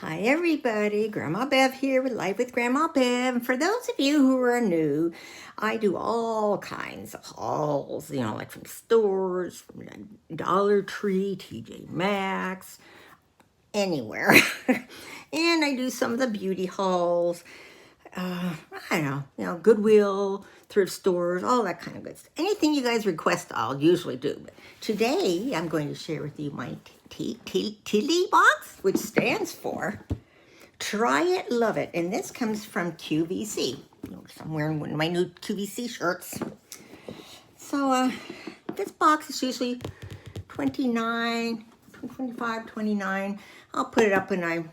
Hi everybody, Grandma Bev here with Life with Grandma Bev. And for those of you who are new, I do all kinds of hauls, like from stores, from Dollar Tree, TJ Maxx, anywhere. And I do some of the beauty hauls, I don't know, Goodwill, thrift stores, all that kind of good stuff. Anything you guys request, I'll usually do. But today, I'm going to share with you my TILI box, which stands for Try It, Love It. And this comes from QVC. I'm wearing one of my new QVC shirts. So, this box is usually $29, $25, $29. I'll put it up when I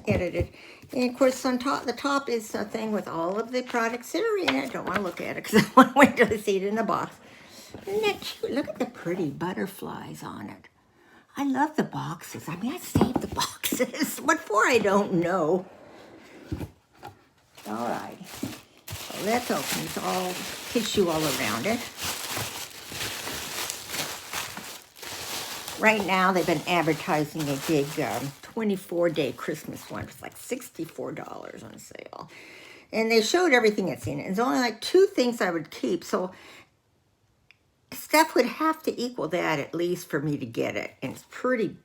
edit it. And of course, on top, the top is a thing with all of the products that are in it. I don't want to look at it because I want to wait till I see it in the box. Isn't that cute? Look at the pretty butterflies on it. I love the boxes. I mean, I saved the boxes. What for? I don't know. All right. So let's open it. It's all tissue all around it. Right now, they've been advertising a big 24-day Christmas one. It's like $64 on sale. And they showed everything that's in it. There's only like 2 things I would keep. So stuff would have to equal that at least for me to get it. And it's pretty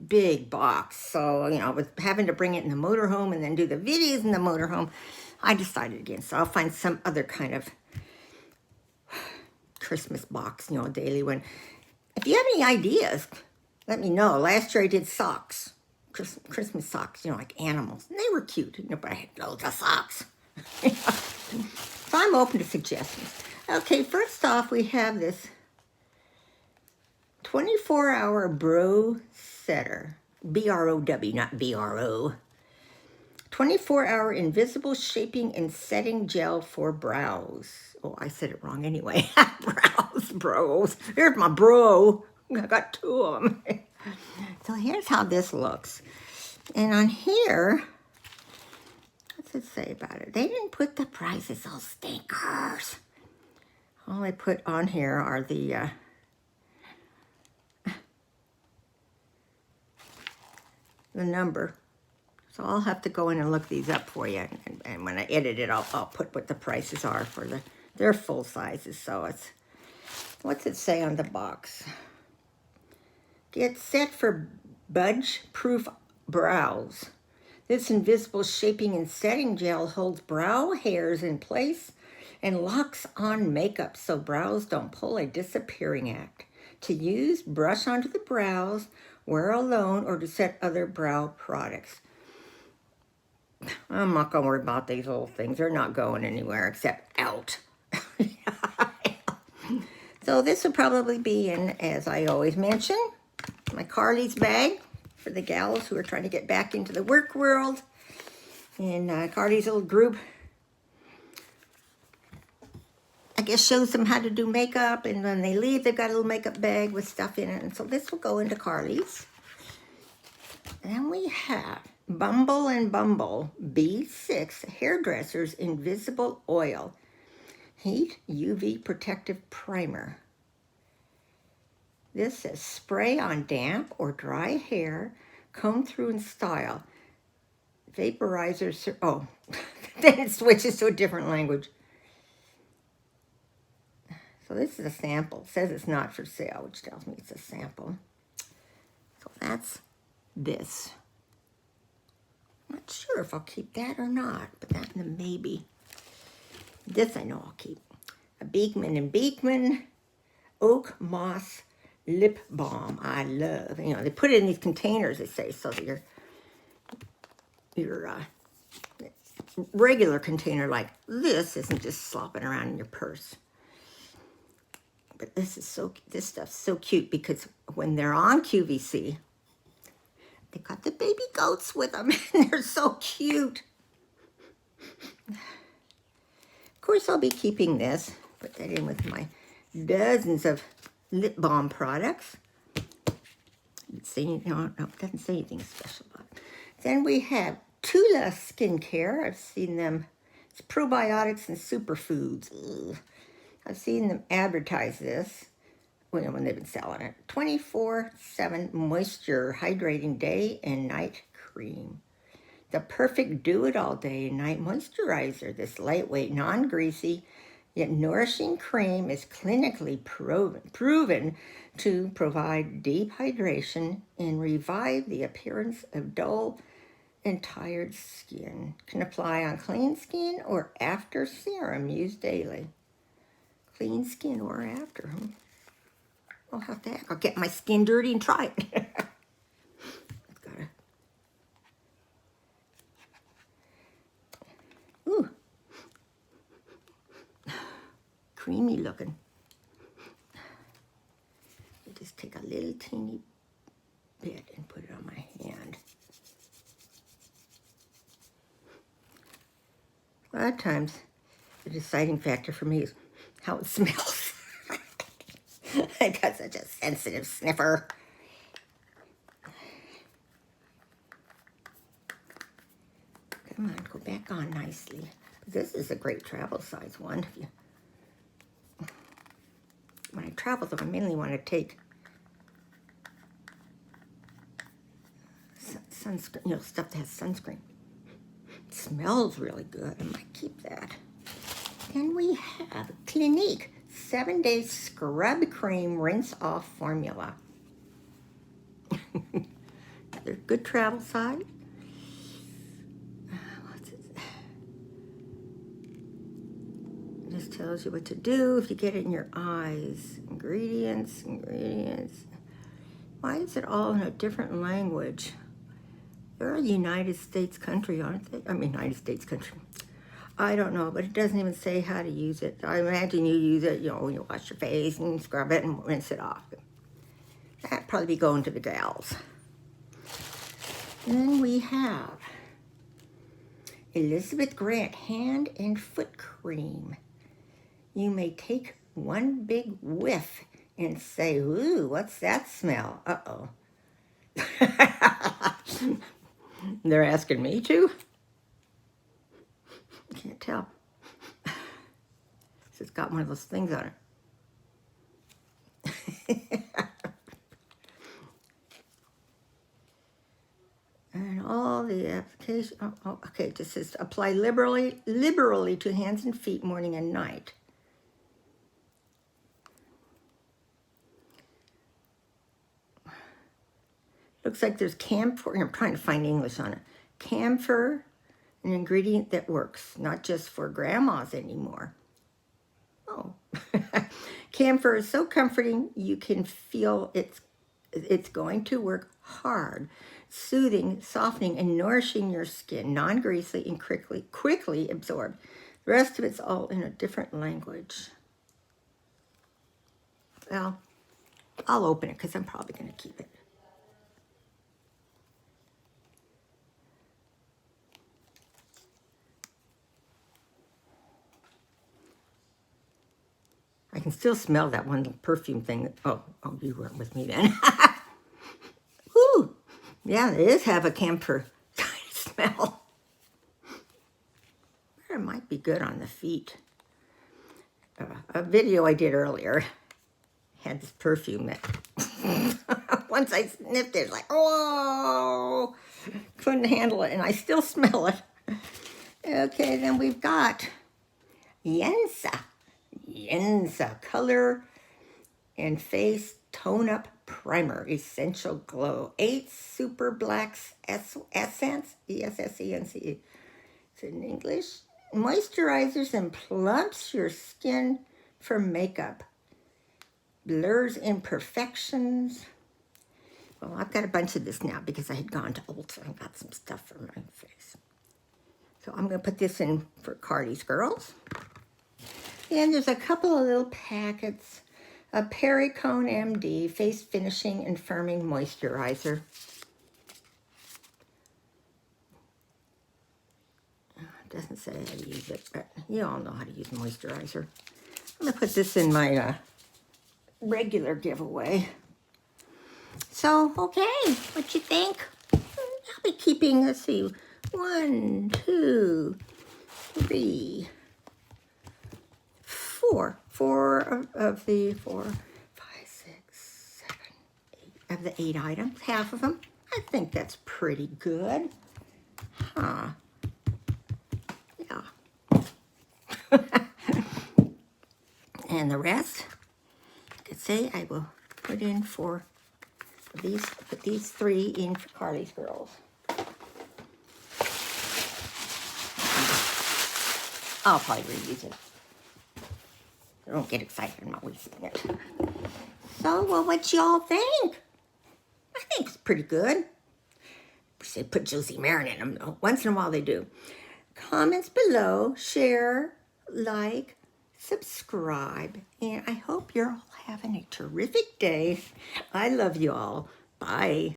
big box. So, with having to bring it in the motorhome and then do the videos in the motorhome, I decided against. So I'll find some other kind of Christmas box, daily one. If you have any ideas, let me know. Last year I did socks, Christmas socks, like animals. And they were cute, but I had loads of socks. So I'm open to suggestions. Okay, first off, we have this 24-hour brow setter. B-R-O-W, not B-R-O. 24-hour invisible shaping and setting gel for brows. Oh, I said it wrong anyway. Bros. Here's my bro. I got 2 of them. So here's how this looks. And on here, what's it say about it? They didn't put the prices, those stinkers. All they put on here are the number. So I'll have to go in and look these up for you. And when I edit it, I'll put what the prices are for their full sizes. So it's, what's it say on the box? Get set for budge-proof brows. This invisible shaping and setting gel holds brow hairs in place and locks on makeup so brows don't pull a disappearing act. To use, brush onto the brows, wear alone, or to set other brow products. I'm not going to worry about these little things. They're not going anywhere except out. So this will probably be in, as I always mention, my Carly's bag for the gals who are trying to get back into the work world. And Carly's little group, I guess, shows them how to do makeup. And when they leave, they've got a little makeup bag with stuff in it. And so this will go into Carly's. And we have Bumble and Bumble B6 Hairdressers Invisible Oil Heat UV Protective Primer. This says spray on damp or dry hair, comb through and style. Vaporizer, oh, then it switches to a different language. So this is a sample. It says it's not for sale, which tells me it's a sample. So that's this. I'm not sure if I'll keep that or not, but that's a maybe. This I know I'll keep. A Beekman and Beekman Oak Moss Lip Balm. I love. They put it in these containers, they say, so that your regular container like this isn't just slopping around in your purse. But this stuff's so cute because when they're on QVC, they got the baby goats with them, and they're so cute. Of course, I'll be keeping this. Put that in with my dozens of lip balm products. It doesn't say anything special about it. Then we have Tula Skincare. I've seen them. It's probiotics and superfoods. Ugh. I've seen them advertise this when they've been selling it. 24/7 moisture hydrating day and night cream. The perfect do-it-all-day and night moisturizer. This lightweight, non-greasy, yet nourishing cream is clinically proven to provide deep hydration and revive the appearance of dull and tired skin. Can apply on clean skin or after serum used daily. Clean skin or after. I'll have to. I'll get my skin dirty and try it. It's gotta. Ooh. Creamy looking. I just take a little teeny bit and put it on my hand. A lot of times, the deciding factor for me is how it smells. I got such a sensitive sniffer. Come on, go back on nicely. This is a great travel size one. When I travel, though, I mainly want to take sunscreen, stuff that has sunscreen. It smells really good. I might keep that. Then we have Clinique 7-day scrub cream rinse off formula. Another good travel size. What's it? It just tells you what to do if you get it in your eyes. Ingredients. Why is it all in a different language? They're a United States country, aren't they? I mean, United States country. I don't know, but it doesn't even say how to use it. I imagine you use it, when you wash your face and scrub it and rinse it off. That'd probably be going to the gals. Then we have Elizabeth Grant hand and foot cream. You may take one big whiff and say, ooh, what's that smell? Uh-oh. They're asking me to? Can't tell. It's got one of those things on it. And all the application. Okay, it just says apply liberally to hands and feet morning and night. Looks like there's camphor. I'm trying to find English on it. Camphor, an ingredient that works, not just for grandmas anymore. Oh. Camphor is so comforting, you can feel it's going to work hard, soothing, softening, and nourishing your skin, non-greasy and quickly absorbed. The rest of it's all in a different language. Well, I'll open it because I'm probably going to keep it. I can still smell that one little perfume thing. Oh, you weren't with me then. Woo! Yeah, it does have a camphor kind of smell. It might be good on the feet. A video I did earlier had this perfume that once I sniffed it, like, oh, couldn't handle it, and I still smell it. Okay, then we've got Yensa Color and Face Tone-Up Primer, Essential Glow. 8 Super Blacks Essence, E-S-S-E-N-C-E. It's in English. Moisturizers and plumps your skin for makeup. Blurs imperfections. Well, I've got a bunch of this now because I had gone to Ulta and got some stuff for my face. So I'm going to put this in for Cardi's girls. And there's a couple of little packets of Pericone MD Face Finishing and Firming Moisturizer. It doesn't say how to use it, but you all know how to use moisturizer. I'm going to put this in my regular giveaway. So, okay, what you think? I'll be keeping, let's see, 1, 2, 3, 4. 4 of the 4, 5, 6, 7, 8 of the 8 items. Half of them. I think that's pretty good. Huh. Yeah. And the rest, I could say I will put in for these, put these 3 in for Carly's girls. I'll probably reuse it. I don't get excited, I'm not wasting it. So, well, what y'all think? I think it's pretty good. They put Juicy Marin in them. Once in a while they do. Comments below, share, like, subscribe, and I hope you're all having a terrific day. I love you all. Bye.